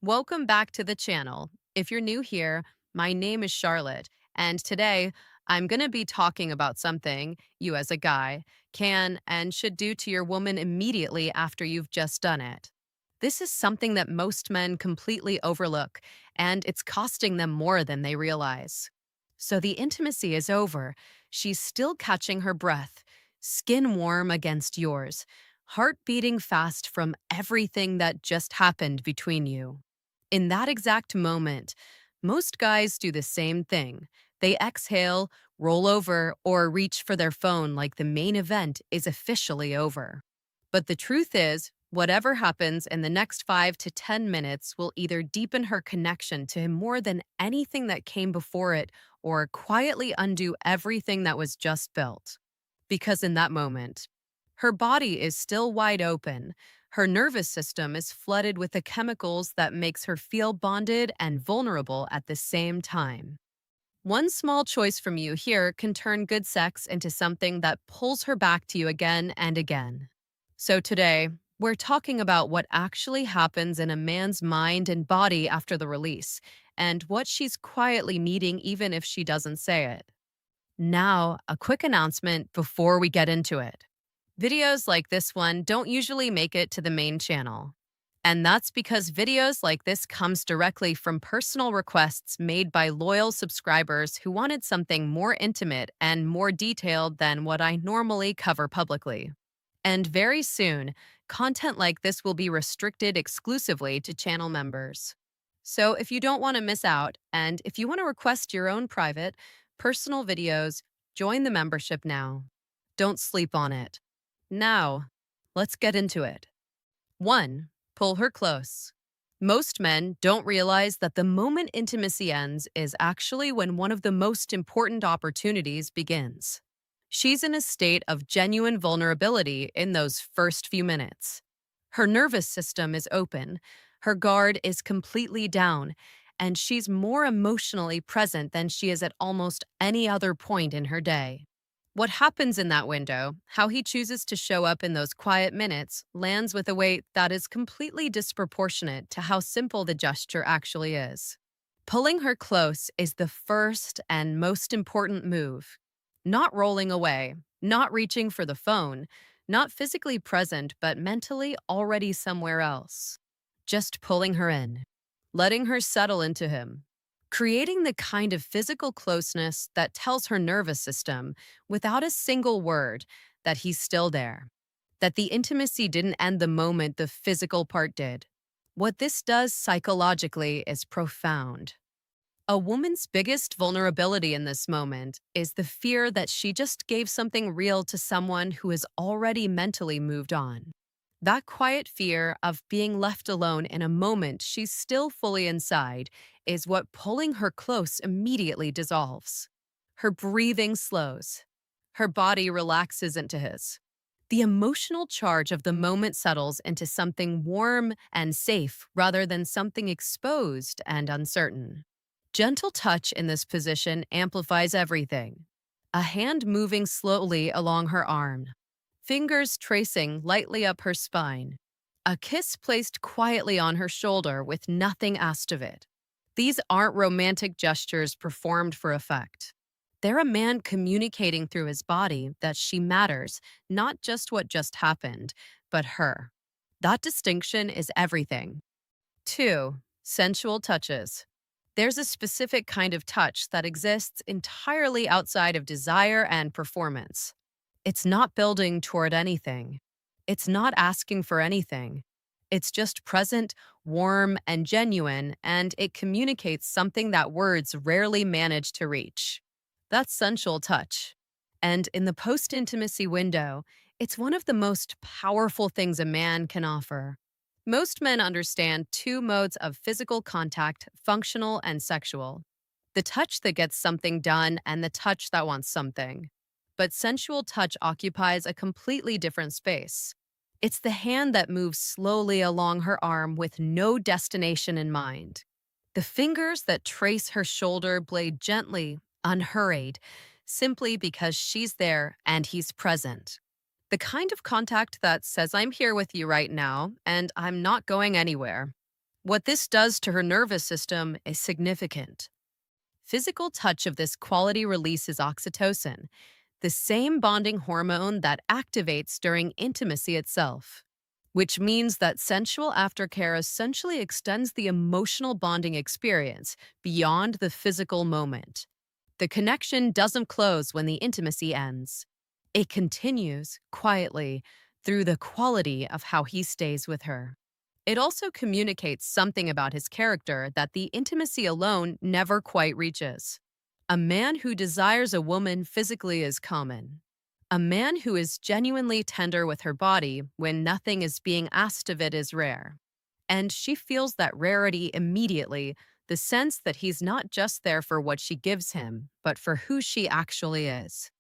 Welcome back to the channel. If you're new here, my name is Charlotte, and today I'm going to be talking about something you, as a guy, can and should do to your woman immediately after you've just done it. This is something that most men completely overlook, and it's costing them more than they realize. So the intimacy is over. She's still catching her breath, skin warm against yours, heart beating fast from everything that just happened between you. In that exact moment, most guys do the same thing. They exhale, roll over, or reach for their phone like the main event is officially over. But the truth is, whatever happens in the next 5 to 10 minutes will either deepen her connection to him more than anything that came before it or quietly undo everything that was just built. Because in that moment, her body is still wide open. Her nervous system is flooded with the chemicals that makes her feel bonded and vulnerable at the same time. One small choice from you here can turn good sex into something that pulls her back to you again and again. So today, we're talking about what actually happens in a man's mind and body after the release, and what she's quietly needing even if she doesn't say it. Now, a quick announcement before we get into it. Videos like this one don't usually make it to the main channel. And that's because videos like this comes directly from personal requests made by loyal subscribers who wanted something more intimate and more detailed than what I normally cover publicly. And very soon, content like this will be restricted exclusively to channel members. So if you don't want to miss out, and if you want to request your own private, personal videos, join the membership now. Don't sleep on it. Now, let's get into it. 1. Pull her close. Most men don't realize that the moment intimacy ends is actually when one of the most important opportunities begins. She's in a state of genuine vulnerability in those first few minutes. Her nervous system is open, her guard is completely down, and she's more emotionally present than she is at almost any other point in her day. What happens in that window, how he chooses to show up in those quiet minutes, lands with a weight that is completely disproportionate to how simple the gesture actually is. Pulling her close is the first and most important move. Not rolling away, not reaching for the phone, not physically present but mentally already somewhere else. Just pulling her in, letting her settle into him, creating the kind of physical closeness that tells her nervous system, without a single word, that he's still there, that the intimacy didn't end the moment the physical part did. What this does psychologically is profound. A woman's biggest vulnerability in this moment is the fear that she just gave something real to someone who has already mentally moved on. That quiet fear of being left alone in a moment she's still fully inside is what pulling her close immediately dissolves. Her breathing slows. Her body relaxes into his. The emotional charge of the moment settles into something warm and safe rather than something exposed and uncertain. Gentle touch in this position amplifies everything. A hand moving slowly along her arm, fingers tracing lightly up her spine, a kiss placed quietly on her shoulder with nothing asked of it. These aren't romantic gestures performed for effect. They're a man communicating through his body that she matters, not just what just happened, but her. That distinction is everything. 2. Sensual touches. There's a specific kind of touch that exists entirely outside of desire and performance. It's not building toward anything. It's not asking for anything. It's just present, warm, and genuine, and it communicates something that words rarely manage to reach. That's sensual touch. And in the post intimacy window, it's one of the most powerful things a man can offer. Most men understand two modes of physical contact: functional and sexual. The touch that gets something done and the touch that wants something. But sensual touch occupies a completely different space. It's the hand that moves slowly along her arm with no destination in mind. The fingers that trace her shoulder blade gently, unhurried, simply because she's there and he's present. The kind of contact that says, I'm here with you right now, and I'm not going anywhere. What this does to her nervous system is significant. Physical touch of this quality releases oxytocin, the same bonding hormone that activates during intimacy itself, which means that sensual aftercare essentially extends the emotional bonding experience beyond the physical moment. The connection doesn't close when the intimacy ends. It continues quietly through the quality of how he stays with her. It also communicates something about his character that the intimacy alone never quite reaches. A man who desires a woman physically is common. A man who is genuinely tender with her body when nothing is being asked of it is rare. And she feels that rarity immediately, the sense that he's not just there for what she gives him, but for who she actually is.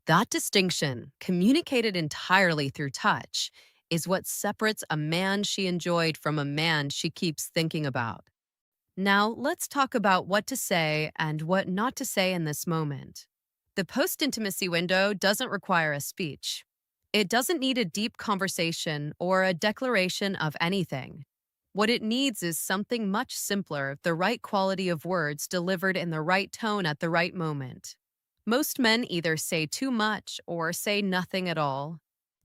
That distinction, communicated entirely through touch, is what separates a man she enjoyed from a man she keeps thinking about. Now, let's talk about what to say and what not to say in this moment. The post intimacy window doesn't require a speech. It doesn't need a deep conversation or a declaration of anything. What it needs is something much simpler, the right quality of words delivered in the right tone at the right moment. Most men either say too much or say nothing at all.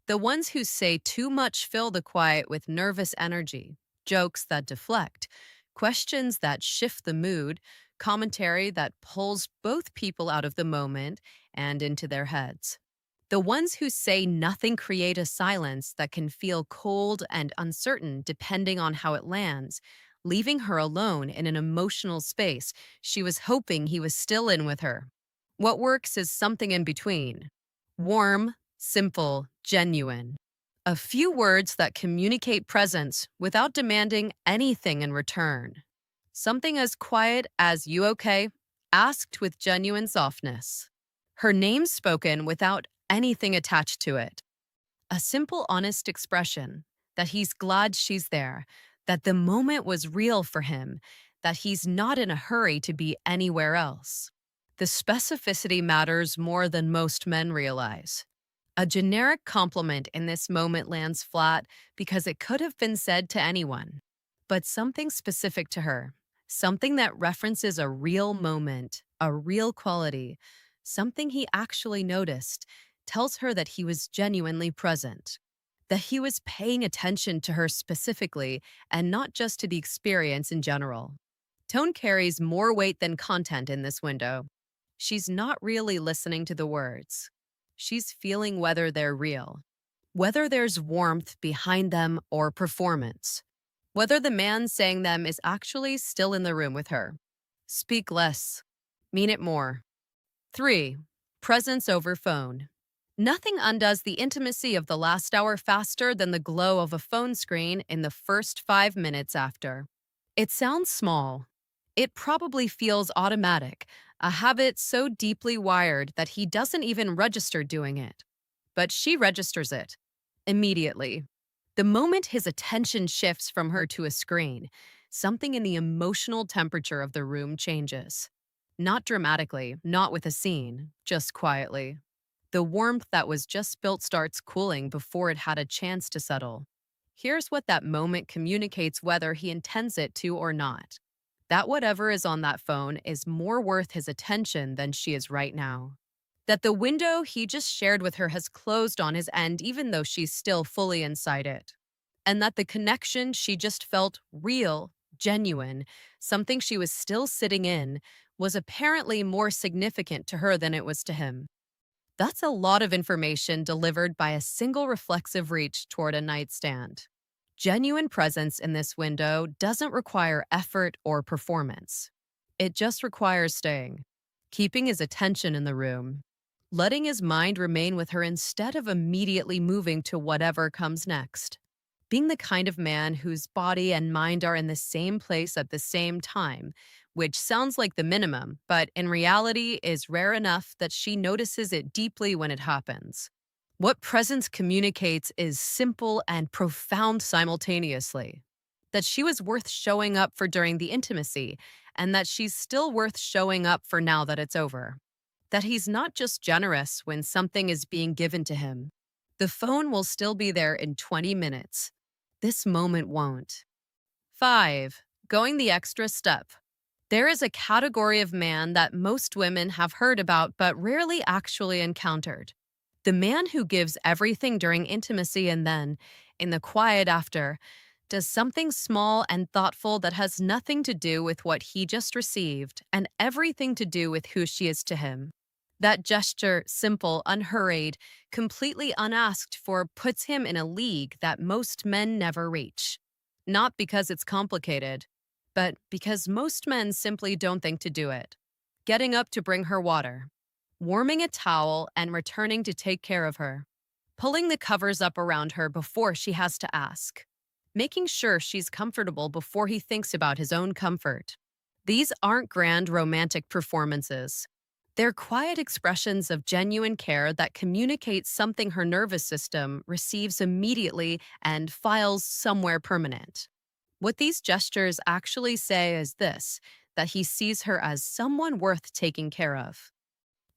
The ones who say too much fill the quiet with nervous energy, jokes that deflect, questions that shift the mood, commentary that pulls both people out of the moment and into their heads. The ones who say nothing create a silence that can feel cold and uncertain depending on how it lands, leaving her alone in an emotional space she was hoping he was still in with her. What works is something in between: warm, simple, genuine. A few words that communicate presence without demanding anything in return. Something as quiet as "you okay?" asked with genuine softness. Her name spoken without anything attached to it. A simple, honest expression that he's glad she's there, that the moment was real for him, that he's not in a hurry to be anywhere else. The specificity matters more than most men realize. A generic compliment in this moment lands flat because it could have been said to anyone. But something specific to her, something that references a real moment, a real quality, something he actually noticed, tells her that he was genuinely present, that he was paying attention to her specifically and not just to the experience in general. Tone carries more weight than content in this window. She's not really listening to the words. She's feeling whether they're real, whether there's warmth behind them or performance, whether the man saying them is actually still in the room with her. Speak less, mean it more. 3. Presence over phone. Nothing undoes the intimacy of the last hour faster than the glow of a phone screen in the first 5 minutes after. It sounds small. It probably feels automatic, a habit so deeply wired that he doesn't even register doing it. But she registers it immediately. The moment his attention shifts from her to a screen, something in the emotional temperature of the room changes. Not dramatically, not with a scene, just quietly. The warmth that was just built starts cooling before it had a chance to settle. Here's what that moment communicates, whether he intends it to or not: that whatever is on that phone is more worth his attention than she is right now. That the window he just shared with her has closed on his end, even though she's still fully inside it. And that the connection she just felt, real, genuine, something she was still sitting in, was apparently more significant to her than it was to him. That's a lot of information delivered by a single reflexive reach toward a nightstand. Genuine presence in this window doesn't require effort or performance. It just requires staying, keeping his attention in the room, letting his mind remain with her instead of immediately moving to whatever comes next. Being the kind of man whose body and mind are in the same place at the same time, which sounds like the minimum, but in reality is rare enough that she notices it deeply when it happens. What presence communicates is simple and profound simultaneously. That she was worth showing up for during the intimacy, and that she's still worth showing up for now that it's over. That he's not just generous when something is being given to him. The phone will still be there in 20 minutes. This moment won't. 5. Going the extra step. There is a category of man that most women have heard about but rarely actually encountered. The man who gives everything during intimacy and then, in the quiet after, does something small and thoughtful that has nothing to do with what he just received and everything to do with who she is to him. That gesture, simple, unhurried, completely unasked for, puts him in a league that most men never reach. Not because it's complicated, but because most men simply don't think to do it. Getting up to bring her water, warming a towel and returning to take care of her, pulling the covers up around her before she has to ask, making sure she's comfortable before he thinks about his own comfort. These aren't grand romantic performances. They're quiet expressions of genuine care that communicate something her nervous system receives immediately and files somewhere permanent. What these gestures actually say is this: that he sees her as someone worth taking care of.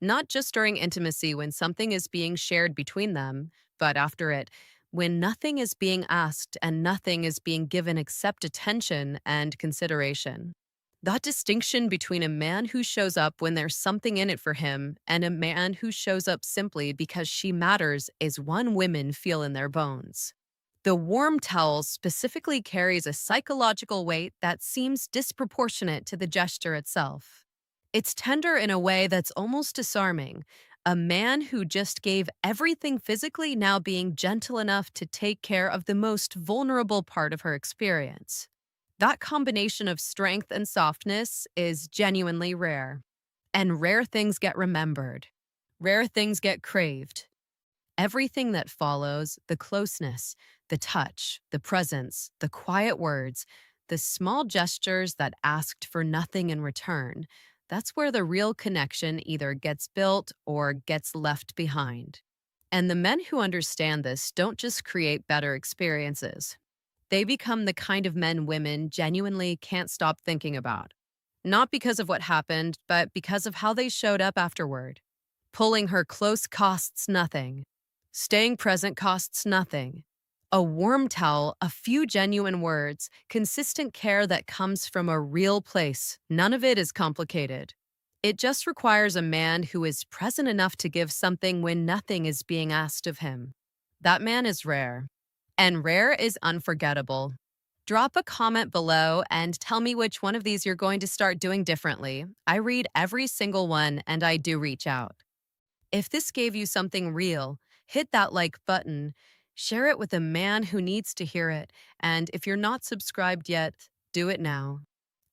Not just during intimacy when something is being shared between them, but after it, when nothing is being asked and nothing is being given except attention and consideration. That distinction between a man who shows up when there's something in it for him and a man who shows up simply because she matters is one women feel in their bones. The warm towel specifically carries a psychological weight that seems disproportionate to the gesture itself. It's tender in a way that's almost disarming. A man who just gave everything physically now being gentle enough to take care of the most vulnerable part of her experience. That combination of strength and softness is genuinely rare. And rare things get remembered. Rare things get craved. Everything that follows, the closeness, the touch, the presence, the quiet words, the small gestures that asked for nothing in return, that's where the real connection either gets built or gets left behind. And the men who understand this don't just create better experiences. They become the kind of men women genuinely can't stop thinking about. Not because of what happened, but because of how they showed up afterward. Pulling her close costs nothing. Staying present costs nothing. A warm towel, a few genuine words, consistent care that comes from a real place. None of it is complicated. It just requires a man who is present enough to give something when nothing is being asked of him. That man is rare. And rare is unforgettable. Drop a comment below and tell me which one of these you're going to start doing differently. I read every single one and I do reach out. If this gave you something real, hit that like button, share it with a man who needs to hear it, and if you're not subscribed yet, do it now.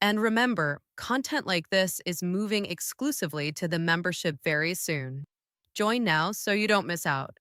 And remember, content like this is moving exclusively to the membership very soon. Join now so you don't miss out.